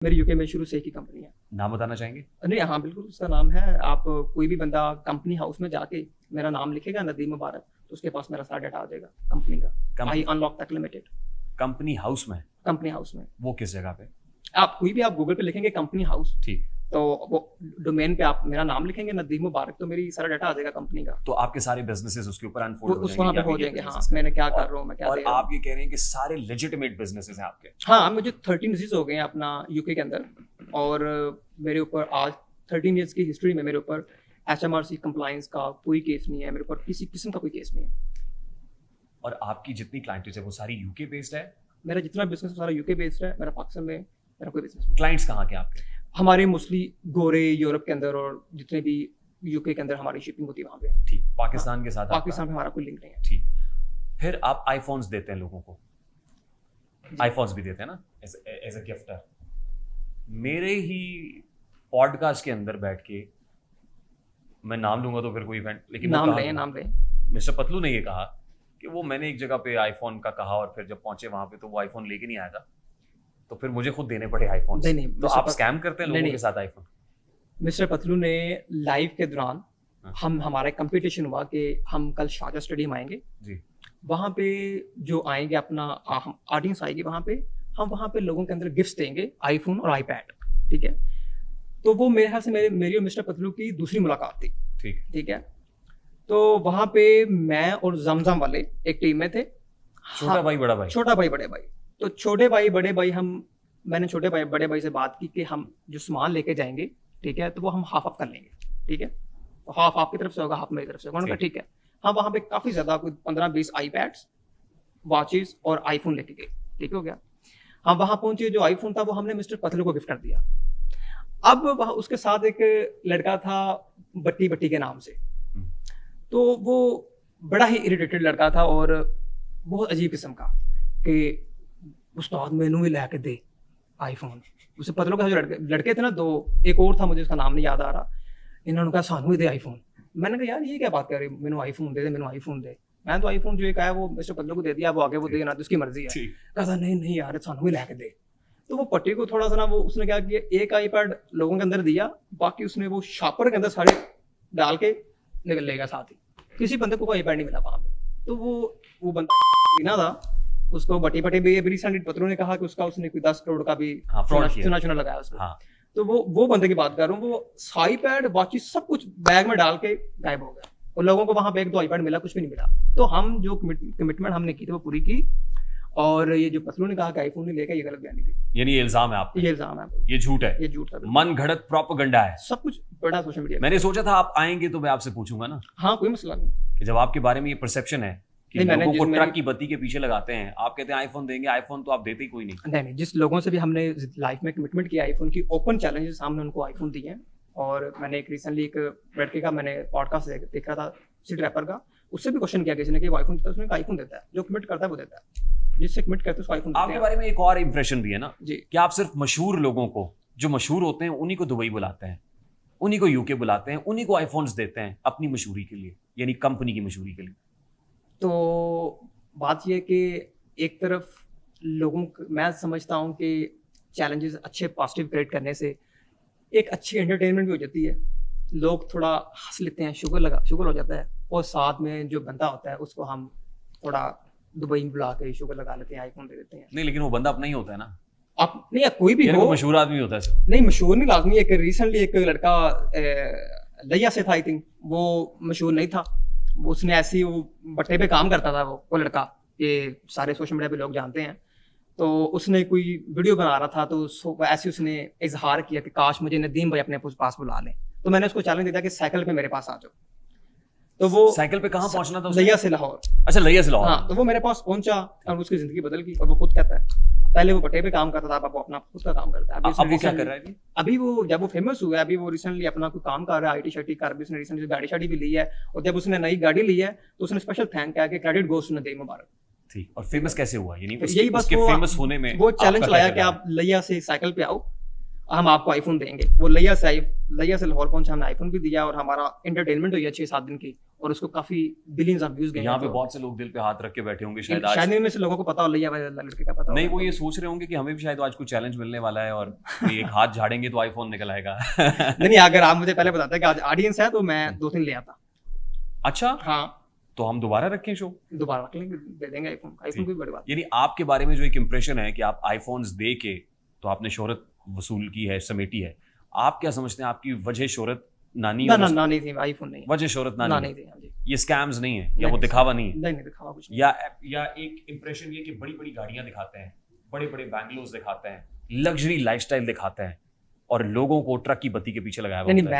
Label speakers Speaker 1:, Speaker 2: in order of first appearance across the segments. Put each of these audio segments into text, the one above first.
Speaker 1: मेरी यूके में शुरू से एक ही कंपनी है।
Speaker 2: नाम बताना चाहेंगे?
Speaker 1: नहीं, हाँ बिल्कुल, उसका नाम है, आप कोई भी बंदा कंपनी हाउस में जाके मेरा नाम लिखेगा नदीम मुबारक, तो उसके पास मेरा सारा डाटा आ जाएगा कंपनी का। I unlock tech limited
Speaker 2: company house में?
Speaker 1: कंपनी हाउस में।
Speaker 2: वो किस जगह पे?
Speaker 1: आप कोई भी आप गूगल पे लिखेंगे कंपनी हाउस,
Speaker 2: ठीक,
Speaker 1: तो वो डोमेन पे आप मेरा नाम लिखेंगे नदीम मुबारक, तो मेरी सारा डाटा आ जाएगा कंपनी का।
Speaker 2: तो आपके सारे बिजनेसेस उसके ऊपर अनफोल्ड
Speaker 1: उस वहाँ पे हो जाएंगे। हाँ, मैंने क्या कर रहा हूँ, मैं क्या
Speaker 2: और
Speaker 1: दे रहा हूँ।
Speaker 2: आप ये कह रहे हैं कि सारे लेजिटिमेट बिजनेसेस हैं आपके?
Speaker 1: हाँ, मुझे 13 डिजीज हो गए हैं अपना यूके के अंदर, और मेरे ऊपर आज 13 ईयर्स की हिस्ट्री में मेरे ऊपर HMRC कंप्लायंस का कोई केस नहीं है, मेरे ऊपर किसी किस्म का कोई केस नहीं है।
Speaker 2: और आपकी जितनी क्लाइंटेज है वो सारी यूके बेस्ड है?
Speaker 1: मेरा जितना बिजनेस सारा यूके बेस्ड है। मेरा पाकिस्तान में मेरा कोई बिजनेस नहीं।
Speaker 2: क्लाइंट्स कहाँ के आपके?
Speaker 1: हमारे मोस्टली गोरे यूरोप के अंदर, और जितने भी यूके के अंदर हमारी शिपिंग होती है वहाँ पे।
Speaker 2: ठीक, पाकिस्तान के साथ?
Speaker 1: पाकिस्तान में हमारा कोई लिंक नहीं है।
Speaker 2: ठीक, फिर आप आईफोन्स देते हैं लोगों को? आईफोन्स भी देते हैं ना एज अ गिफ्टर? मेरे ही पॉडकास्ट के अंदर बैठ के, मैं नाम लूंगा तो फिर कोई इवेंट, लेकिन
Speaker 1: नाम लें
Speaker 2: मिस्टर पतलू ने ये कहा कि वो मैंने एक जगह पे आईफोन का कहा, और फिर जब पहुंचे वहां पे तो वो आईफोन लेके नहीं आया था, तो फिर मुझे खुद देने पड़े आईफोन।
Speaker 1: नहीं,
Speaker 2: तो आप स्कैम करते हैं लोगों के साथ आईफोन? मिस्टर
Speaker 1: पतलू ने लाइव के दौरान हमारा कंपटीशन हुआ कि हम कल शारजा स्टेडियम आएंगे
Speaker 2: जी,
Speaker 1: वहाँ पे जो आएंगे अपना ऑडियंस आएगी वहाँ पे, हम वहाँ पे लोगों के अंदर गिफ्ट्स देंगे, आईफोन और आईपैड। ठीक है, तो वो मेरे ख्याल से मेरी और मिस्टर पतलू की दूसरी मुलाकात थी। ठीक है, तो वहाँ पे मैं और जमजम वाले एक टीम में थे।
Speaker 2: छोटा भाई बड़ा भाई?
Speaker 1: छोटा भाई बड़े भाई। तो छोटे भाई बड़े भाई मैंने छोटे भाई बड़े भाई से बात की कि हम जो सामान लेके जाएंगे, ठीक है, तो वो हम हाफ कर लेंगे। ठीक है, तो हाफ आपकी तरफ से होगा, हाफ मेरी तरफ से होगा। ठीक है, हम वहाँ पे काफी ज्यादा कोई 15-20 आईपैड्स, वॉचेस और आईफोन लेके गए। ठीक हो गया, हम वहाँ पहुंचे, जो आईफोन था वो हमने मिस्टर पतलू को गिफ्ट कर दिया। अब वहाँ उसके साथ एक लड़का था बट्टी बट्टी के नाम से, तो वो बड़ा ही इरिटेटेड लड़का था और बहुत अजीब किस्म का कि उस्ताद मैनू ही लैके दे आईफोन। उसे पतलू का जो लड़के थे ना दो, एक और था मुझे उसका नाम नहीं याद आ रहा, इन्होंने कहा सानू ही दे आईफोन। मैंने कहा यार ये क्या बात कर रही, मैनू आईफोन दे, मैनू आईफोन दे। मैं तो आईफोन जो एक आया वो मिस्टर पतलू को दे दिया, वो आगे वो देना तो उसकी मर्जी है। कहा नहीं यार सानू ही लैके दे। तो वो पट्टी को थोड़ा सा ना, वो उसने क्या किया, एक आईपैड लोगों के अंदर दिया, बाकी उसने वो शॉपर के अंदर सारे डाल के निकल लेगा साथ ही। किसी बंदे को कोई आईपैड नहीं मिला वहां पे। तो वो बंदा ना था, उसको बटी बटे भी रिसेंटली पतलू ने कहा कि उसने कोई 10 करोड़ का भी चुना लगाया उसको।
Speaker 2: हाँ।
Speaker 1: तो वो बंदे की बात कर रहा हूँ, वो आईपैड बाकी सब कुछ बैग में डाल के गायब हो गया, और लोगों को वहां पे 1-2 आईपैड मिला, कुछ भी नहीं मिला। तो हम जो कमिटमेंट हमने की थी वो पूरी की, और ये जो पतलू ने कहा कि आईफोन नहीं लेकर, ये गलत बयानी थी।
Speaker 2: यानी ये इल्जाम है आपका? ये
Speaker 1: इल्जाम है,
Speaker 2: ये झूठ है,
Speaker 1: ये झूठ था,
Speaker 2: मन घड़त प्रोपेगेंडा है,
Speaker 1: सब कुछ बड़ा सोशल मीडिया।
Speaker 2: मैंने सोचा था आप आएंगे तो मैं आपसे पूछूंगा ना।
Speaker 1: हाँ, कोई मसला नहीं
Speaker 2: कि जब आपके बारे में ये परसेप्शन है कि लोगों को ट्रक की बत्ती के पीछे लगाते हैं, आप कहते हैं आईफोन देंगे, आईफोन तो आप देते ही कोई नहीं।
Speaker 1: जिस लोगों से भी हमने लाइफ में कमिटमेंट किया आईफोन की, ओपन चैलेंजेस हमने उनको आईफोन दिए हैं। और मैंने एक रिसेंटली एक लड़के का मैंने पॉडकास्ट देख रहा था, सिटी रैपर का, उससे भी क्वेश्चन किया किसी ने कि वो आईफोन देता है, उसने कहा आईफोन देता है, जो कमिट करता है वो देता है, जिससे कमिट करते हैं उसको आईफोन देते हैं।
Speaker 2: आपके बारे में एक और इंप्रेशन भी है ना
Speaker 1: जी,
Speaker 2: कि आप सिर्फ मशहूर लोगों को, जो मशहूर होते हैं उन्हीं को दुबई बुलाते हैं, उन्हीं को यूके बुलाते हैं, उन्हीं को आईफोन्स देते हैं अपनी मशहूरी के लिए, यानी कंपनी की मशहूरी के लिए।
Speaker 1: तो बात यह कि एक तरफ लोगों मैं समझता हूँ कि चैलेंजेस अच्छे पॉजिटिव क्रिएट करने से एक अच्छी एंटरटेनमेंट भी हो जाती है, लोग थोड़ा हंस लेते हैं, शुगर हो जाता है, और साथ में जो बंदा होता है उसको हम थोड़ा दुबई में बुला के शुगर लगा लेते हैं, आईफोन दे देते हैं।
Speaker 2: नहीं, लेकिन वो बंदा अपना ही होता है ना।
Speaker 1: आप नहीं, कोई भी हो,
Speaker 2: मशहूर आदमी होता है सर।
Speaker 1: नहीं, मशहूर नहीं लाजमी। एक रिसेंटली एक लड़का लिया से था, आई थिंक वो मशहूर नहीं था, उसने ऐसी वो बट्टे पे काम करता था, वो लड़का, ये सारे सोशल मीडिया पे लोग जानते हैं। तो उसने कोई वीडियो बना रहा था, तो ऐसे उसने इजहार किया कि काश मुझे नदीम भाई अपने पास बुला लें। तो मैंने उसको चैलेंज दिया कि साइकिल पे मेरे पास आ जाओ। तो वो
Speaker 2: साइकिल पे कहाँ पहुंचना था?
Speaker 1: लिया से लाहौर।
Speaker 2: अच्छा, लिया से लाहौर।
Speaker 1: हाँ, तो वो मेरे पास पहुंचा और उसकी जिंदगी बदल गई। और वो खुद कहता है पहले वो बटे पे काम करता था, अब वो अपना खुद का काम करता है।
Speaker 2: अब वो क्या कर रहा है?
Speaker 1: अभी वो जब वो फेमस हुआ है, अभी वो रिसेंटली अपना कोई काम कर रहा है, आईटी शाईटी कर, उसने रिसेंटली गाड़ी शाड़ी भी ली है। और जब उसने नई गाड़ी ली है तो उसने स्पेशल थैंक किया कि क्रेडिट गोस टू नदीम मुबारक।
Speaker 2: ठीक, और फेमस कैसे हुआ? यानी
Speaker 1: यही बस
Speaker 2: फेमस होने में
Speaker 1: वो चैलेंज लाया कि आप लिया से साइकिल पे आओ, हम आपको आईफोन देंगे। वो लिया से लाहौर पहुंचा, हमने आईफोन भी दिया और हमारा एंटरटेनमेंट हुई है 6-7 दिन की। और उसको काफी बिलियंस ऑफ व्यूज गए।
Speaker 2: यहाँ पे बहुत से लोग दिल पे हाथ रख के बैठे होंगे शायद आज।
Speaker 1: शायद में से लोगों को पता हो लिया लड़के का पता
Speaker 2: नहीं, वो ये सोच रहे होंगे कि हमें भी शायद आज कुछ चैलेंज मिलने वाला है और एक हाथ झाड़ेंगे तो आईफोन निकल आएगा।
Speaker 1: नहीं, अगर आप मुझे पहले बताते कि आज ऑडियंस है तो मैं 2-3 ले आता।
Speaker 2: अच्छा,
Speaker 1: हाँ,
Speaker 2: तो हम दोबारा रखें शो?
Speaker 1: दोबारा रख लेंगे, दे देंगे आईफोन कोई बड़ी बात।
Speaker 2: यानी आपके बारे में जो एक इंप्रेशन है कि आप आईफोन्स दे के तो आपने शोहरत वसूल की है, समेटी है, आप क्या समझते हैं आपकी वजह शोहरत नानी?
Speaker 1: ना नहीं थी, आईफोन नहीं,
Speaker 2: वजह शोहरत नानी
Speaker 1: थी। हाँ जी,
Speaker 2: ये स्कैम्स नहीं है या वो दिखावा नहीं है?
Speaker 1: नहीं दिखावा कुछ नहीं।
Speaker 2: या एक इंप्रेशन ये कि बड़ी बड़ी गाड़ियां दिखाते हैं, बड़े बड़े बैंगलोर्स दिखाते हैं, लग्जरी लाइफस्टाइल दिखाते हैं और लोगों को ट्रक की बत्ती के पीछे लगाया हुआ
Speaker 1: नहीं,
Speaker 2: होता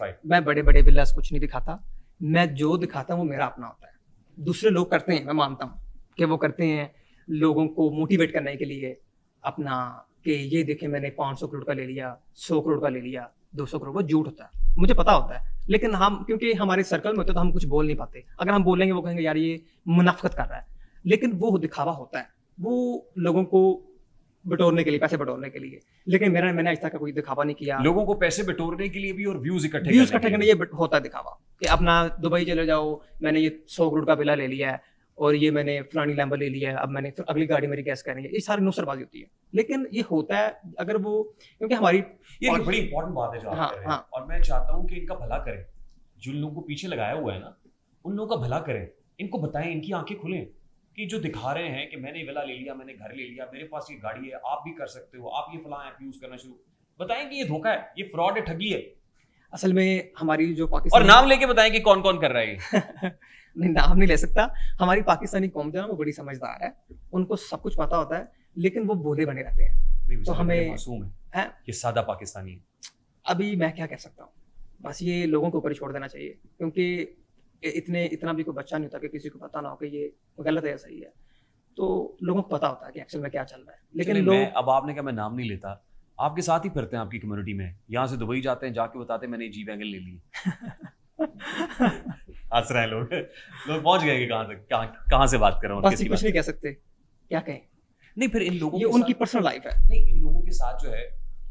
Speaker 2: है।
Speaker 1: मैं बड़े बड़े विलास कुछ नहीं दिखाता। मैं जो दिखाता हूँ वो मेरा अपना होता है। दूसरे लोग करते हैं, मैं मानता हूँ कि वो करते हैं लोगों को मोटिवेट करने के लिए अपना, कि ये देखे मैंने 500 करोड़ का ले लिया, 100 करोड़ का ले लिया, 200 करोड़। वो झूठ होता है, मुझे पता होता है, लेकिन हम क्योंकि हमारे सर्कल में होते तो हम कुछ बोल नहीं पाते। अगर हम बोलेंगे वो कहेंगे यार ये मुनाफिकत कर रहा है, लेकिन वो दिखावा होता है, वो लोगों को बटोरने के लिए, पैसे बटोरने के लिए। लेकिन मैंने आज तक कोई दिखावा नहीं किया।
Speaker 2: लोगों को पैसे बटोरने के लिए भी और व्यूज इकट्ठे
Speaker 1: करने ये होता है दिखावा कि अपना दुबई चले जाओ, मैंने ये 100 करोड़ का विला ले लिया है और ये मैंने फलानी लैम्बो ले लिया है, अब मैंने अगली गाड़ी मेरी कैश करेंगे। ये सारी नुसरबाजी होती है, लेकिन ये होता है अगर वो, क्योंकि हमारी
Speaker 2: ये बड़ी इंपॉर्टेंट बात है जो आप कह रहे हैं। और मैं चाहता हूँ कि इनका भला करें, जिन लोगों को पीछे लगाया हुआ है ना, उन लोगों का भला करें, इनको बताएं, इनकी आंखें खुलें कि जो दिखा रहे हैं कि मैंने विला ले लिया, मैंने घर ले लिया, मेरे पास ये गाड़ी है, आप भी कर सकते हो, आप ये फलां ऐप यूज करना शुरू, बताएं कि ये धोखा है, ये फ्रॉड है, ठगी है।
Speaker 1: असल में हमारी जो पाकिस्तान,
Speaker 2: और नाम लेके बताएं कि कौन कौन कर रहा है।
Speaker 1: नहीं, नाम नहीं ले सकता। हमारी पाकिस्तानी कौम जो है वो बड़ी समझदार है, उनको सब कुछ पता होता है, लेकिन वो भोले बने रहते हैं। तो हमें
Speaker 2: मासूम है, ये सादा पाकिस्तानी है।
Speaker 1: अभी मैं क्या कह सकता हूँ, बस ये लोगों को ऊपर छोड़ देना चाहिए, क्योंकि इतना भी कोई बच्चा नहीं होता कि किसी को पता ना हो कि ये गलत है या सही है। तो लोगों को पता होता है कि एक्चुअल में क्या चल रहा है, लेकिन लोग,
Speaker 2: अब आपने कहा मैं नाम नहीं लेता, आपके साथ ही फिरते हैं आपकी कम्युनिटी में, यहाँ से दुबई जाते हैं, जाके बताते हैं मैंने जी वैगन ले ली। हंस रहे हैं लोग पहुंच गए कि कहाँ से बात कर रहे हैं,
Speaker 1: कुछ नहीं कह सकते, क्या कहें।
Speaker 2: नहीं, फिर इन लोगों,
Speaker 1: ये उनकी पर्सनल लाइफ है।
Speaker 2: नहीं, इन लोगों के साथ जो है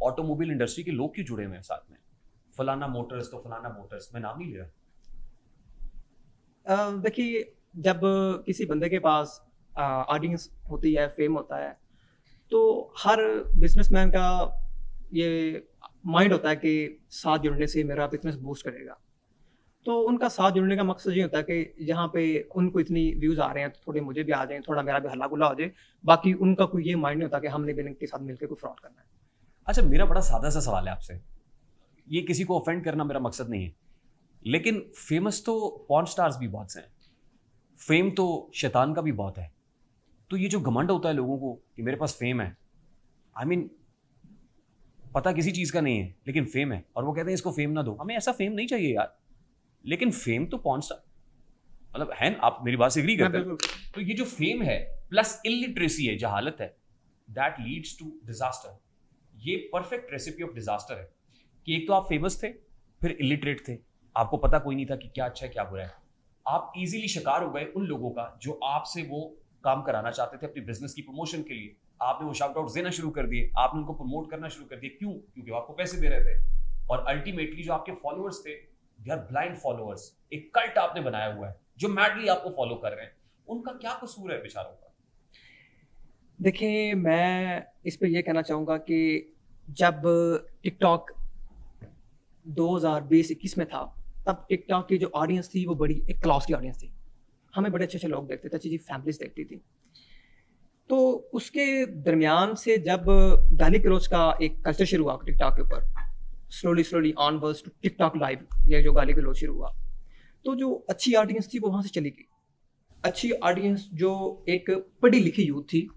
Speaker 2: ऑटोमोबाइल इंडस्ट्री के लोग क्यों जुड़े हुए हैं साथ में? फलाना मोटर्स तो फलाना मोटर्स, मैं नाम नहीं ले रहा।
Speaker 1: देखिए, जब किसी बंदे के पास ऑडियंस होती है, फेम होता है, तो हर बिजनेसमैन का ये माइंड होता है कि साथ जुड़ने से मेरा बिजनेस बूस्ट करेगा। तो उनका साथ जुड़ने का मकसद ये होता है कि जहाँ पे उनको इतनी व्यूज आ रहे हैं तो थोड़े मुझे भी आ जाएं, थोड़ा मेरा भी हल्ला गुल्ला हो जाए। बाकी उनका कोई ये माइंड नहीं होता कि हमने भी इनके साथ मिलकर कोई फ्रॉड करना है।
Speaker 2: अच्छा, मेरा बड़ा सादा सा सवाल है आपसे, ये किसी को ऑफेंड करना मेरा मकसद नहीं है, लेकिन फेमस तो पॉर्न स्टार्स भी बहुत से हैं, फेम तो शैतान का भी बहुत है। तो ये जो घमंड होता है लोगों को कि मेरे पास फेम है, आई मीन पता किसी चीज का नहीं है लेकिन फेम है, और वो कहते हैं इसको फेम ना दो, हमें ऐसा फेम नहीं चाहिए यार। लेकिन फेम तो पॉर्न स्टार, मतलब है, आप मेरी बात से एग्री करते हैं? तो ये जो फेम है प्लस इलिटरेसी है, जहालत है, दैट लीड्स टू डिजास्टर। ये परफेक्ट रेसिपी ऑफ डिजास्टर है कि एक तो आप फेमस थे, फिर इलिटरेट थे, आपको पता कोई नहीं था कि क्या अच्छा है क्या बुरा है, आप इजीली शिकार हो गए उन लोगों का जो आपसे वो काम कराना चाहते थे अपनी बिजनेस की प्रमोशन के लिए। आपने वो शाउट आउट्स देना शुरू कर दिए, आपने उनको प्रमोट करना शुरू कर दिया। क्यों? क्योंकि वो आपको पैसे दे रहे थे। और अल्टीमेटली जो आपके फॉलोअर्स थे, दे आर ब्लाइंड फॉलोअर्स, एक कल्ट आपने बनाया हुआ है जो मैडली आपको फॉलो कर रहे हैं। उनका क्या कसूर है बेचारों का?
Speaker 1: देखिए, मैं इस पे ये कहना चाहूंगा कि जब टिकटॉक 2020-21 में था, तब टिकटॉक की जो ऑडियंस थी वो बड़ी एक क्लास की ऑडियंस थी। हमें बड़े अच्छे अच्छे लोग देखते थे, अच्छी अच्छी फैमिलीज देखती थी। तो उसके दरमियान से जब गाली गलौज का एक कल्चर शुरू हुआ टिकटॉक के ऊपर, slowly onwards to TikTok live, ये जो गाली गलौज शुरू हुआ, तो जो अच्छी ऑडियंस थी वो वहाँ से चली गई। अच्छी ऑडियंस जो एक पढ़ी लिखी यूथ थी,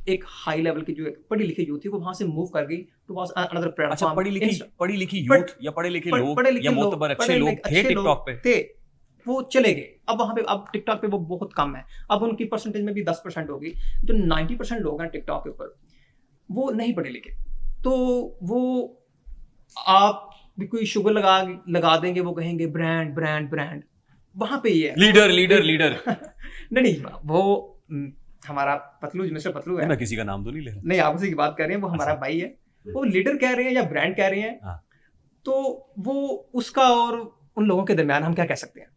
Speaker 1: एक हाई लेवल की जो एक पढ़ी लिखी यूथ थी, वो वहाँ से मूव कर गई टू वाज अनदर प्लेटफॉर्म।
Speaker 2: अच्छा, पढ़ी लिखी यूथ या पढ़े लिखे लोग या मोतबर अच्छे लोग थे टिकटॉक पे,
Speaker 1: वो चले गए। अब वहाँ पे, अब टिकटॉक पे वो बहुत कम है, अब उनकी परसेंटेज में भी 10% होगी। जो 90% लोग हैं टिकटॉक के ऊपर, वो नहीं पढ़े लिखे। तो वो आप भी कोई शुगर लगा देंगे, वो कहेंगे ब्रांड ब्रांड ब्रांड। वहाँ पे ये है
Speaker 2: लीडर
Speaker 1: नहीं, वो हमारा पतलू, मिस्टर पतलू है।
Speaker 2: मैं किसी का नाम तो नहीं ले रहा।
Speaker 1: नहीं, आप उसी की बात कर रहे हैं, वो हमारा भाई है। वो लीडर कह रहे हैं या ब्रांड कह रहे हैं, तो वो उसका और उन लोगों के दरमियान हम क्या कह सकते हैं?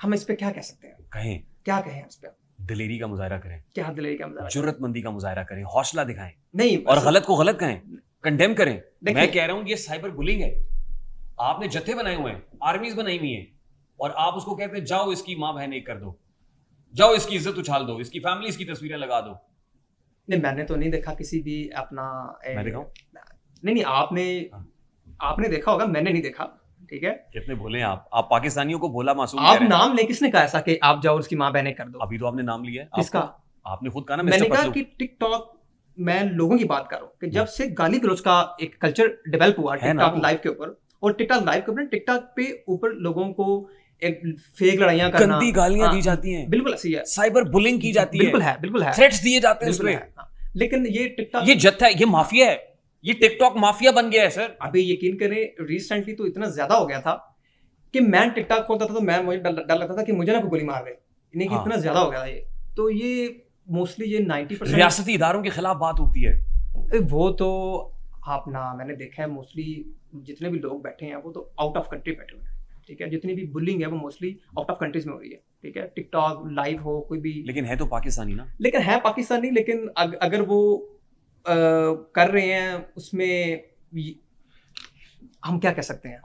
Speaker 1: हम इस पे क्या कह सकते हैं,
Speaker 2: कहें,
Speaker 1: क्या कहें इस पे,
Speaker 2: दिलेरी का मुजाहरा करें,
Speaker 1: क्या दिलेरी का मुजाहरा,
Speaker 2: जुर्रतमंदी का मुजाहरा करें, हौसला दिखाएं,
Speaker 1: नहीं
Speaker 2: और गलत को गलत कहें, कंडेम करें।
Speaker 1: देखिए-
Speaker 2: मैं कह रहा हूं ये साइबर बुलिंग है। आपने जत्थे बनाए हुए हैं, आर्मीज बनाई हुई हैं, और आप उसको कहते हैं जाओ इसकी माँ बहन एक कर दो, जाओ इसकी इज्जत उछाल दो, इसकी फैमिली की तस्वीरें लगा दो।
Speaker 1: नहीं, मैंने तो नहीं देखा किसी भी अपना
Speaker 2: मैं दिखाऊं?
Speaker 1: नहीं, आपने देखा होगा, मैंने नहीं देखा, ठीक है।
Speaker 2: कितने भोले हैं आप पाकिस्तानियों को भोला मासूम कह
Speaker 1: आप
Speaker 2: रहे हैं।
Speaker 1: नाम ले, किसने कहा ऐसा कि आप जाओ उसकी माँ बहने कर दो?
Speaker 2: अभी तो आपने नाम लिया है।
Speaker 1: किसका?
Speaker 2: आपने खुद कहा ना
Speaker 1: मैंने
Speaker 2: मिस्टर
Speaker 1: कहा
Speaker 2: पतलू।
Speaker 1: कि टिकटॉक, मैं लोगों की बात कर रहा हूँ कि जब से गाली गलौज का एक कल्चर डेवलप हुआ
Speaker 2: है ना
Speaker 1: टिकटॉक
Speaker 2: वो।
Speaker 1: लाइव के ऊपर, और टिकटॉक लाइव के ऊपर, टिकटॉक पे ऊपर लोगों को एक फेक लड़ाइयां करना,
Speaker 2: गंदी गालियां
Speaker 1: हाँ,
Speaker 2: दी जाती हैं,
Speaker 1: बिल्कुल ऐसी है,
Speaker 2: साइबर बुलिंग की जाती है,
Speaker 1: बिल्कुल है, बिल्कुल है,
Speaker 2: थ्रेट्स दिए जाते हैं
Speaker 1: बिल्कुल
Speaker 2: उसमें।
Speaker 1: है, हाँ। लेकिन ये टिकटॉक,
Speaker 2: ये जत्था है, ये माफिया है, ये टिकटॉक माफिया बन गया है सर।
Speaker 1: अभी यकीन करें रिसेंटली तो इतना ज्यादा हो गया था कि मैं टिकटॉक खोलता था तो मुझे डर लगता था कि मुझे ना कोई गोली मार दे, इन्हें कि
Speaker 2: हाँ।
Speaker 1: इतना ज्यादा हो गया था ये। तो ये मोस्टली ये 90%
Speaker 2: रियासती इदारों के खिलाफ बात होती है।
Speaker 1: वो तो आप ना, मैंने देखा है मोस्टली जितने भी लोग बैठे हैं वो तो आउट ऑफ कंट्री बैठे हुए हैं, ठीक है। जितनी भी बुलिंग है वो मोस्टली आउट ऑफ कंट्रीज में हो रही है, ठीक है। टिकटॉक लाइव हो कोई भी,
Speaker 2: लेकिन है तो पाकिस्तानी ना।
Speaker 1: लेकिन है पाकिस्तानी, लेकिन अगर वो कर रहे हैं उसमें हम क्या कह सकते हैं।